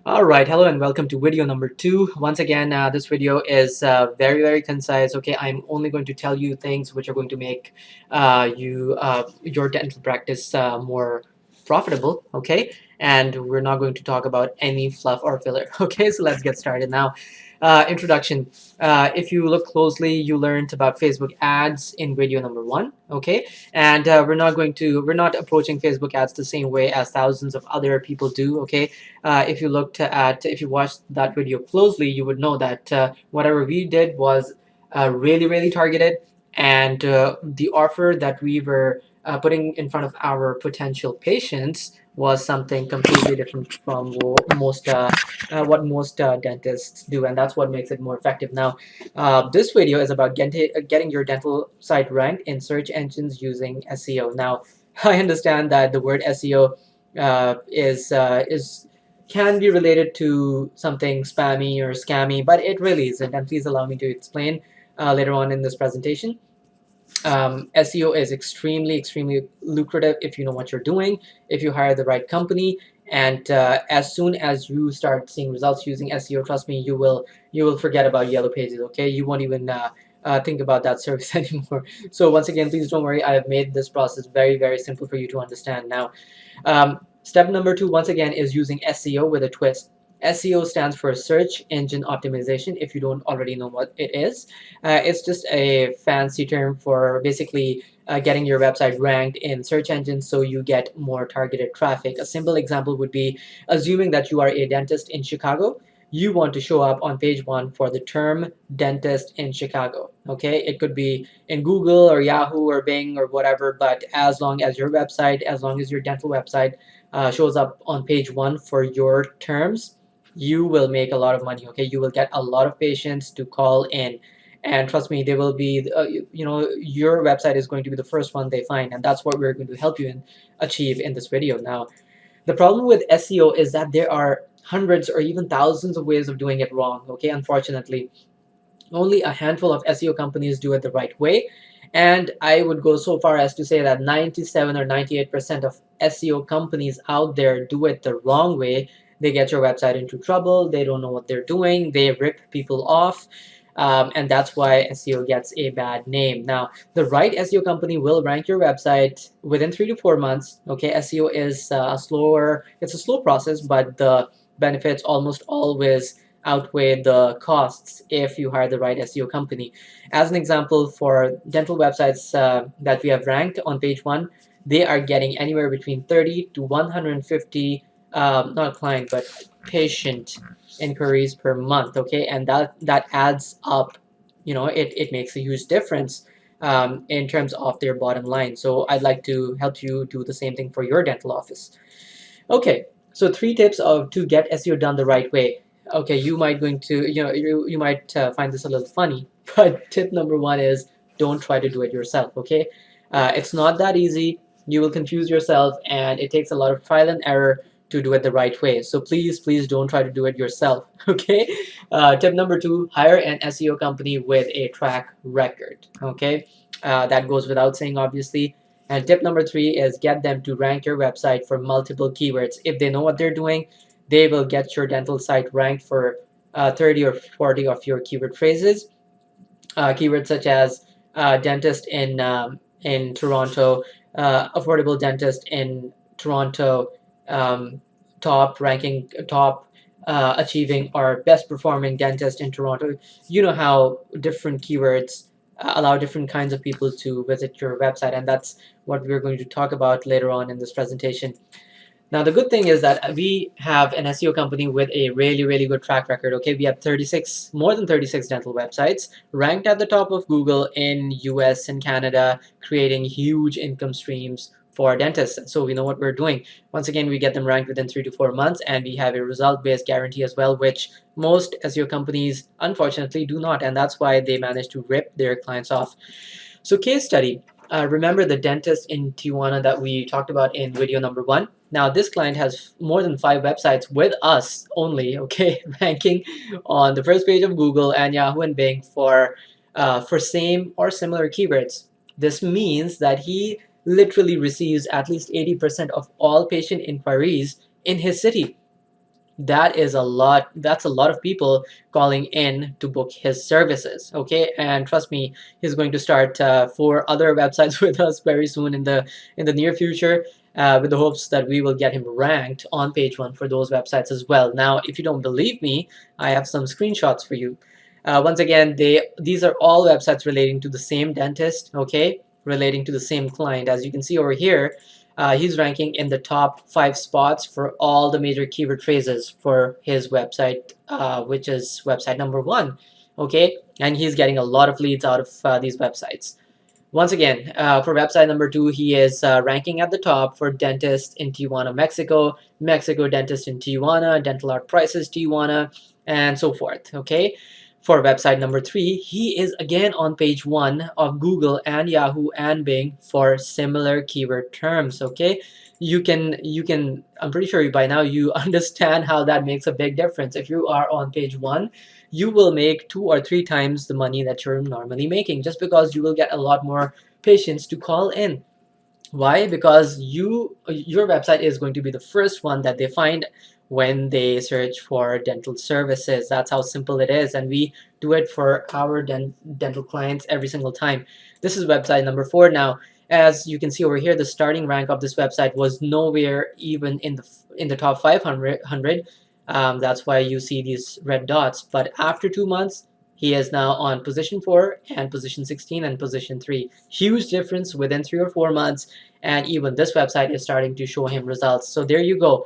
All right, hello and welcome to video number 2. Once again, this video is very concise. Okay, I'm only going to tell you things which are going to make your dental practice more profitable. Okay, and we're not going to talk about any fluff or filler. Okay, so let's get started now. Introduction. If you look closely, you learned about Facebook ads in video number 1. Okay, and we're not approaching Facebook ads the same way as thousands of other people do. Okay, if you watched that video closely, you would know that whatever we did was really targeted, and the offer that we were putting in front of our potential patients was something completely different from what most dentists do, and that's what makes it more effective. Now, this video is about getting your dental site ranked in search engines using SEO. Now, I understand that the word SEO is can be related to something spammy or scammy, but it really isn't. And please allow me to explain later on in this presentation. SEO is extremely lucrative if you know what you're doing, if you hire the right company, and as soon as you start seeing results using SEO, trust me, you will forget about Yellow Pages. Okay, you won't even think about that service anymore. So once again, please don't worry. I have made this process very simple for you to understand now. Step number 2, once again, is using SEO with a twist. SEO stands for search engine optimization. If you don't already know what it is, it's just a fancy term for basically getting your website ranked in search engines so you get more targeted traffic. A simple example would be assuming that you are a dentist in Chicago. You want to show up on page 1 for the term dentist in Chicago. Okay, it could be in Google or Yahoo or Bing or whatever, but as long as your dental website shows up on page 1 for your terms, you will make a lot of money. Okay, you will get a lot of patients to call in, and trust me, they will be your website is going to be the first one they find, and that's what we're going to help you achieve in this video. Now, the problem with SEO is that there are hundreds or even thousands of ways of doing it wrong. Okay, unfortunately, only a handful of SEO companies do it the right way. And I would go so far as to say that 97 or 98% of SEO companies out there do it the wrong way. They get your website into trouble. They don't know what they're doing. They rip people off. And that's why SEO gets a bad name. Now, the right SEO company will rank your website within 3 to 4 months. Okay, SEO is it's a slow process, but the benefits almost always outweigh the costs if you hire the right SEO company. As an example, for dental websites that we have ranked on page 1, they are getting anywhere between 30 to 150, not client, but patient inquiries per month. Okay, and that adds up. It makes a huge difference in terms of their bottom line. So I'd like to help you do the same thing for your dental office. Okay, so 3 tips of to get SEO done the right way. Okay, you might going to you might find this a little funny, but tip number 1 is don't try to do it yourself. Okay, it's not that easy. You will confuse yourself, and it takes a lot of trial and error to do it the right way. So please don't try to do it yourself. Okay. Tip number 2: hire an SEO company with a track record. Okay, that goes without saying, obviously. And tip number 3 is get them to rank your website for multiple keywords. If they know what they're doing, they will get your dental site ranked for 30 or 40 of your keyword phrases. Keywords such as dentist in Toronto, affordable dentist in Toronto, um, top achieving or best performing dentist in Toronto. You know how different keywords allow different kinds of people to visit your website, and that's what we're going to talk about later on in this presentation. Now, the good thing is that we have an SEO company with a really good track record. Okay, we have more than 36 dental websites ranked at the top of Google in US and Canada, creating huge income streams for dentists. So we know what we're doing. Once again, we get them ranked within 3 to 4 months, and we have a result-based guarantee as well, which most SEO companies unfortunately do not, and that's why they manage to rip their clients off. So, case study. Remember the dentist in Tijuana that we talked about in video number 1? Now, this client has more than 5 websites with us only, okay, ranking on the first page of Google and Yahoo and Bing for same or similar keywords. This means that he literally receives at least 80% of all patient inquiries in his city. that is a lot. That's a lot of people calling in to book his services. Okay, and trust me, he's going to start 4 other websites with us very soon in the near future. With the hopes that we will get him ranked on page 1 for those websites as well. Now, if you don't believe me, I have some screenshots for you. Once again, these are all websites relating to the same dentist, okay, relating to the same client. As you can see over here, he's ranking in the top 5 spots for all the major keyword phrases for his website, which is website number 1, okay, and he's getting a lot of leads out of these websites. Once again, for website number 2, he is ranking at the top for dentist in Tijuana, Mexico, Mexico dentist in Tijuana, dental art prices Tijuana, and so forth. Okay. For website number 3, he is again on page 1 of Google and Yahoo and Bing for similar keyword terms. Okay. You can I'm pretty sure by now you understand how that makes a big difference. If you are on page 1, you will make 2 or 3 times the money that you're normally making, just because you will get a lot more patients to call in. Why? Because your website is going to be the first one that they find when they search for dental services. That's how simple it is, and we do it for our dental clients every single time. This is website number 4 now. As you can see over here, the starting rank of this website was nowhere even in the top 500. That's why you see these red dots. But after 2 months, he is now on position 4 and position 16 and position 3. Huge difference within 3 or 4 months, and even this website is starting to show him results. So there you go.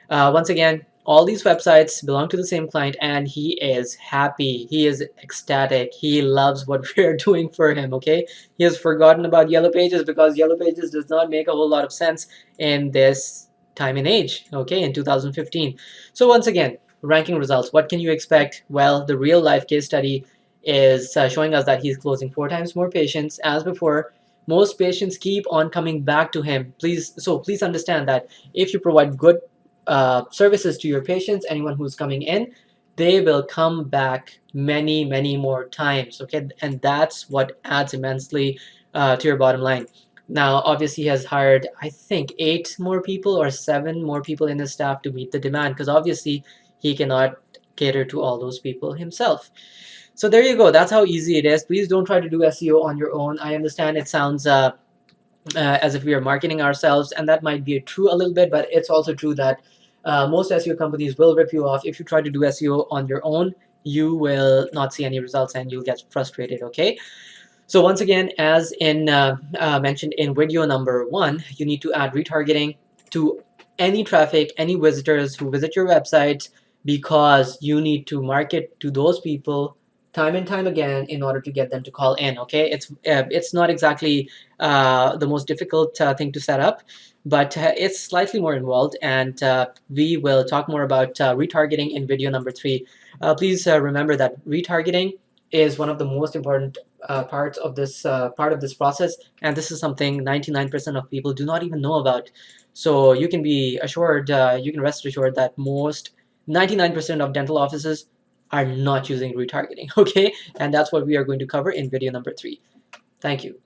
Once again, all these websites belong to the same client, and he is happy. He is ecstatic. He loves what we're doing for him. Okay, he has forgotten about Yellow Pages, because Yellow Pages does not make a whole lot of sense in this time and age. Okay, in 2015. So once again, ranking results. What can you expect? Well, the real life case study is showing us that he's closing 4 times more patients as before. Most patients keep on coming back to him. Please understand that if you provide good services to your patients, anyone who's coming in, they will come back many more times. Okay, and that's what adds immensely to your bottom line. Now, obviously, he has hired, I think, 8 more people or 7 more people in his staff to meet the demand, because obviously he cannot cater to all those people himself. So there you go. That's how easy it is. Please don't try to do SEO on your own. I understand it sounds as if we are marketing ourselves, and that might be true a little bit, but it's also true that most SEO companies will rip you off. If you try to do SEO on your own, you will not see any results and you'll get frustrated. Okay, so once again, as in mentioned in video number 1, you need to add retargeting to any traffic, any visitors who visit your website, because you need to market to those people time and time again in order to get them to call in. Okay, it's not exactly the most difficult thing to set up, but it's slightly more involved, and we will talk more about retargeting in video number 3. Please remember that retargeting is one of the most important parts of this part of this process, and this is something 99% of people do not even know about. So you can be assured, you can rest assured that most 99% of dental offices are not using retargeting. Okay, and that's what we are going to cover in video number 3. Thank you.